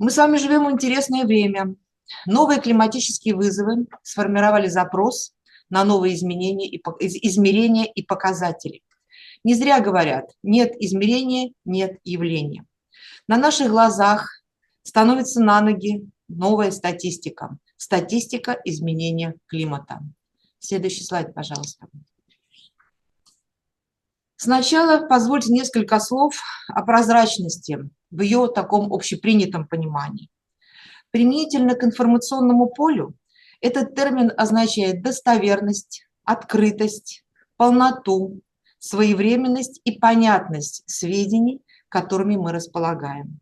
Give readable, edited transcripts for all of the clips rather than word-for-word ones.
Мы с вами живем в интересное время. Новые климатические вызовы сформировали запрос на новые измерения и показатели. Не зря говорят: нет измерения, нет явления. На наших глазах становится на ноги новая статистика. Статистика изменения климата. Следующий слайд, пожалуйста. Сначала позвольте несколько слов о прозрачности в ее таком общепринятом понимании. Применительно к информационному полю этот термин означает достоверность, открытость, полноту, своевременность и понятность сведений, которыми мы располагаем.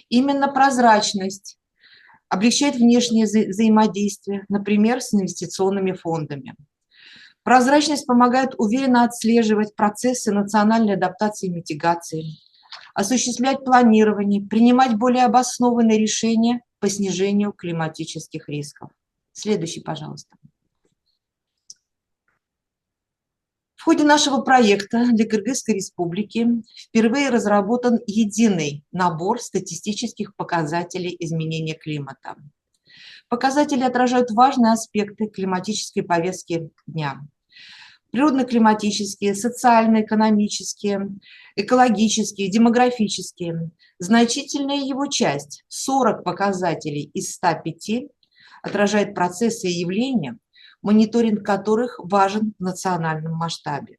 Именно прозрачность облегчает внешнее взаимодействие, например, с инвестиционными фондами. Прозрачность помогает уверенно отслеживать процессы национальной адаптации и митигации, осуществлять планирование, принимать более обоснованные решения по снижению климатических рисков. Следующий, пожалуйста. В ходе нашего проекта для Кыргызской Республики впервые разработан единый набор статистических показателей изменения климата. Показатели отражают важные аспекты климатической повестки дня. Природно-климатические, социально-экономические, экологические, демографические. Значительная его часть, 40 показателей из 105, отражает процессы и явления, мониторинг которых важен в национальном масштабе.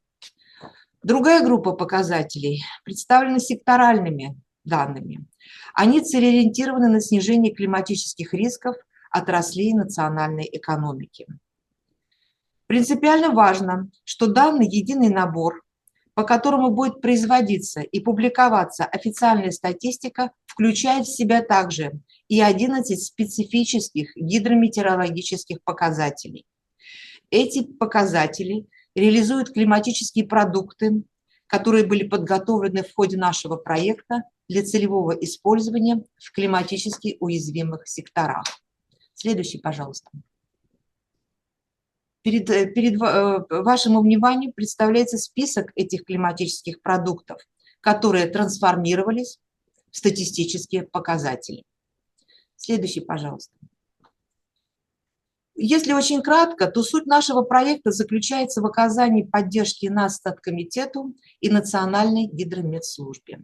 Другая группа показателей представлена секторальными данными. Они целеориентированы на снижение климатических рисков отраслей национальной экономики. Принципиально важно, что данный единый набор, по которому будет производиться и публиковаться официальная статистика, включает в себя также и 11 специфических гидрометеорологических показателей. Эти показатели реализуют климатические продукты, которые были подготовлены в ходе нашего проекта для целевого использования в климатически уязвимых секторах. Следующий, пожалуйста. Перед вашему вниманию представляется список этих климатических продуктов, которые трансформировались в статистические показатели. Следующий, пожалуйста. Если очень кратко, то суть нашего проекта заключается в оказании поддержки Нацстаткомитету и Национальной гидрометслужбе.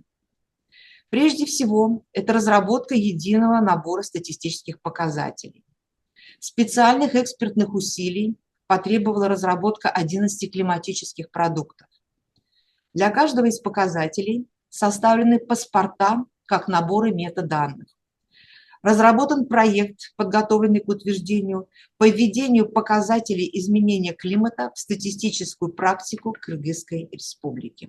Прежде всего, это разработка единого набора статистических показателей. Специальных экспертных усилий потребовала разработка 11 климатических продуктов. Для каждого из показателей составлены паспорта как наборы метаданных. Разработан проект, подготовленный к утверждению по введению показателей изменения климата в статистическую практику Кыргызской Республики.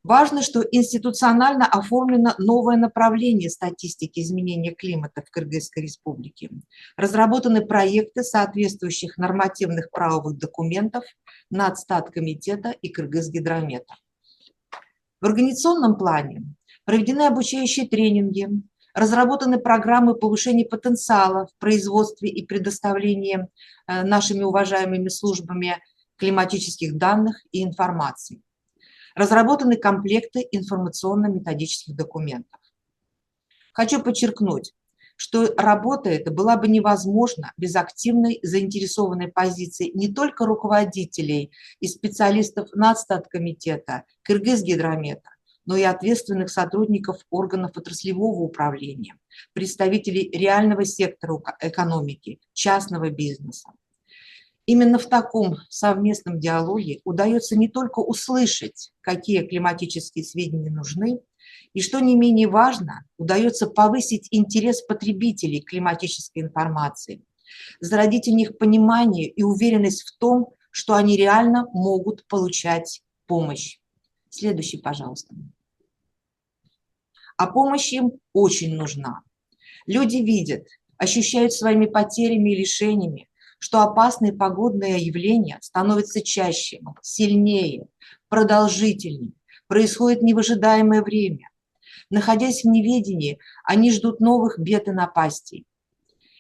Важно, что институционально оформлено новое направление статистики изменения климата в Кыргызской Республике. Разработаны проекты соответствующих нормативных правовых документов Нацстаткомитета и Кыргызгидромета. В организационном плане проведены обучающие тренинги, разработаны программы повышения потенциала в производстве и предоставлении нашими уважаемыми службами климатических данных и информации. Разработаны комплекты информационно-методических документов. Хочу подчеркнуть, что работа эта была бы невозможна без активной заинтересованной позиции не только руководителей и специалистов Нацстаткомитета, Кыргызгидромета, но и ответственных сотрудников органов отраслевого управления, представителей реального сектора экономики, частного бизнеса. Именно в таком совместном диалоге удается не только услышать, какие климатические сведения нужны, и, что не менее важно, удается повысить интерес потребителей к климатической информации, зародить у них понимание и уверенность в том, что они реально могут получать помощь. Следующий, пожалуйста. А помощь им очень нужна. Люди видят, ощущают своими потерями и лишениями, что опасные погодные явления становятся чаще, сильнее, продолжительнее, происходит в невыжидаемое время. Находясь в неведении, они ждут новых бед и напастей.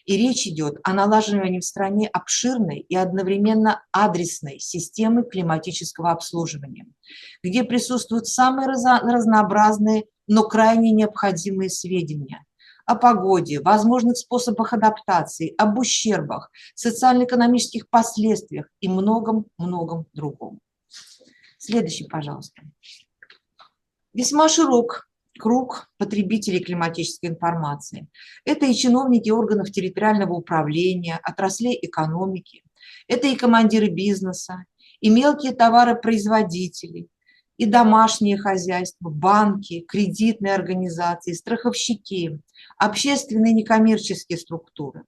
И речь идет о налаживании в стране обширной и одновременно адресной системы климатического обслуживания, где присутствуют самые разнообразные, но крайне необходимые сведения, о погоде, возможных способах адаптации, об ущербах, социально-экономических последствиях и многом-многом другом. Следующий, пожалуйста. Весьма широк круг потребителей климатической информации. Это и чиновники органов территориального управления, отраслей экономики, это и командиры бизнеса, и мелкие товаропроизводители, и домашние хозяйства, банки, кредитные организации, страховщики, общественные некоммерческие структуры.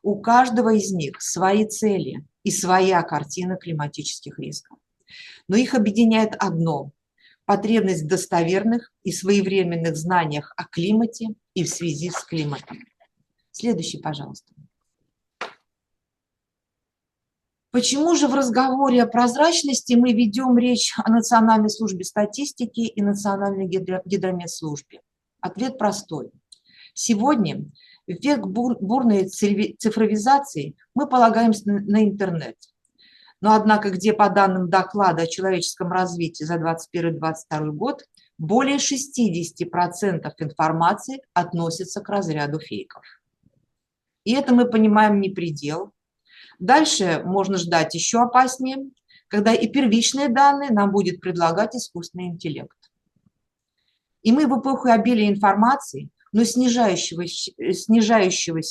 У каждого из них свои цели и своя картина климатических рисков. Но их объединяет одно – потребность в достоверных и своевременных знаниях о климате и в связи с климатом. Следующий, пожалуйста. Почему же в разговоре о прозрачности мы ведем речь о Национальной службе статистики и Национальной гидрометслужбе? Ответ простой. Сегодня, в век бурной цифровизации, мы полагаемся на интернет. Но, однако, где по данным доклада о человеческом развитии за 2021-2022 год более 60% информации относится к разряду фейков. И это мы понимаем не предел. Дальше можно ждать еще опаснее, когда и первичные данные нам будет предлагать искусственный интеллект. И мы в эпоху обилия информации, но снижающегося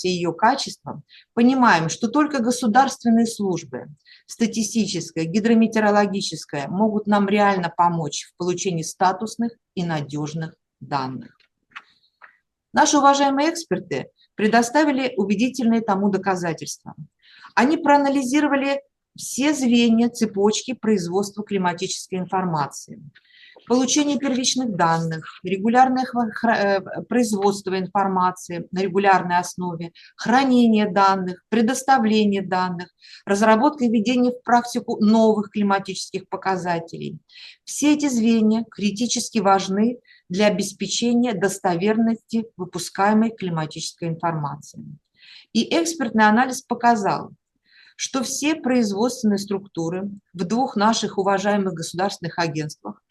ее качества, понимаем, что только государственные службы, статистическая, гидрометеорологическая, могут нам реально помочь в получении статусных и надежных данных. Наши уважаемые эксперты предоставили убедительные тому доказательства. Они проанализировали все звенья цепочки производства климатической информации. Получение первичных данных, регулярное производство информации на регулярной основе, хранение данных, предоставление данных, разработка и введение в практику новых климатических показателей. Все эти звенья критически важны для обеспечения достоверности выпускаемой климатической информации. И экспертный анализ показал, что все производственные структуры в двух наших уважаемых государственных агентствах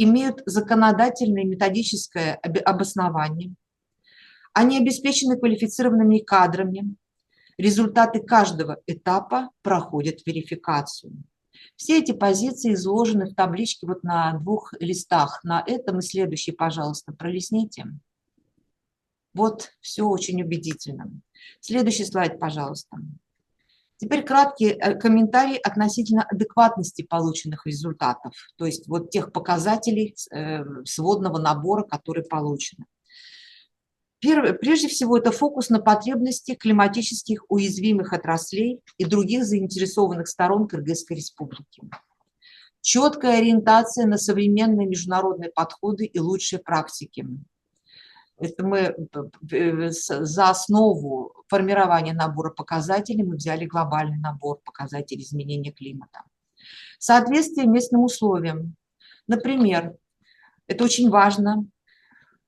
имеют законодательное и методическое обоснование, они обеспечены квалифицированными кадрами, результаты каждого этапа проходят верификацию. Все эти позиции изложены в табличке вот на двух листах, на этом и следующий, пожалуйста, пролистните. Вот, все очень убедительно. Следующий слайд, пожалуйста. Теперь краткий комментарий относительно адекватности полученных результатов, то есть вот тех показателей сводного набора, которые получены. Прежде всего, это фокус на потребности климатических уязвимых отраслей и других заинтересованных сторон Кыргызской Республики. Четкая ориентация на современные международные подходы и лучшие практики. Это мы за основу формирования набора показателей мы взяли глобальный набор показателей изменения климата. Соответствие местным условиям. Например, это очень важно,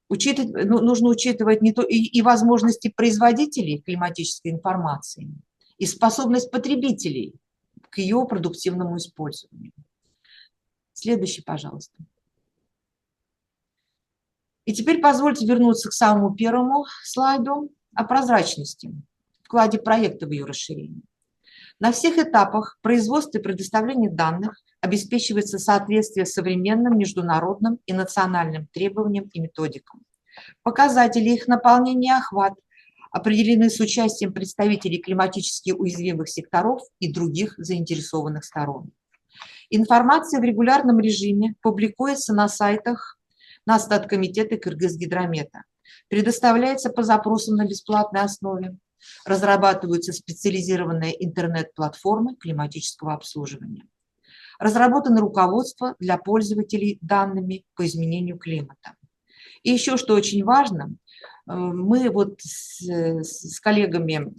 нужно учитывать не то, и возможности производителей климатической информации, и способность потребителей к ее продуктивному использованию. Следующий, пожалуйста. И теперь позвольте вернуться к самому первому слайду о прозрачности, вкладе проекта в ее расширение. На всех этапах производства и предоставления данных обеспечивается соответствие современным международным и национальным требованиям и методикам. Показатели их наполнения и охват определены с участием представителей климатически уязвимых секторов и других заинтересованных сторон. Информация в регулярном режиме публикуется на сайтах на статкомитеты Кыргызгидромета, предоставляется по запросам на бесплатной основе, разрабатываются специализированные интернет-платформы климатического обслуживания. Разработано руководство для пользователей данными по изменению климата. И еще, что очень важно, мы вот с коллегами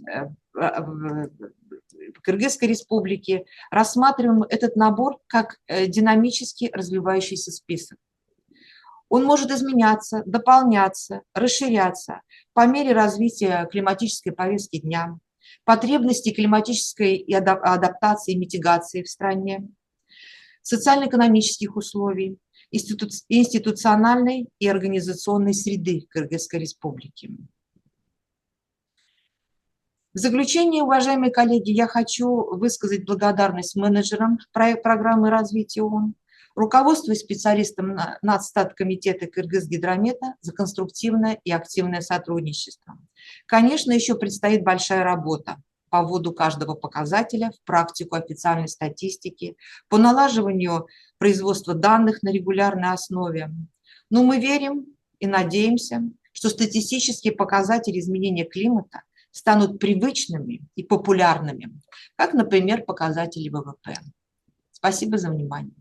Кыргызской Республики рассматриваем этот набор как динамически развивающийся список. Он может изменяться, дополняться, расширяться по мере развития климатической повестки дня, потребностей климатической адаптации и митигации в стране, социально-экономических условий, институциональной и организационной среды Кыргызской Республики. В заключение, уважаемые коллеги, я хочу высказать благодарность менеджерам программы развития ООН, руководству и специалистам Нацстаткомитета Кыргызгидромета за конструктивное и активное сотрудничество. Конечно, еще предстоит большая работа по вводу каждого показателя в практику официальной статистики, по налаживанию производства данных на регулярной основе. Но мы верим и надеемся, что статистические показатели изменения климата станут привычными и популярными, как, например, показатели ВВП. Спасибо за внимание.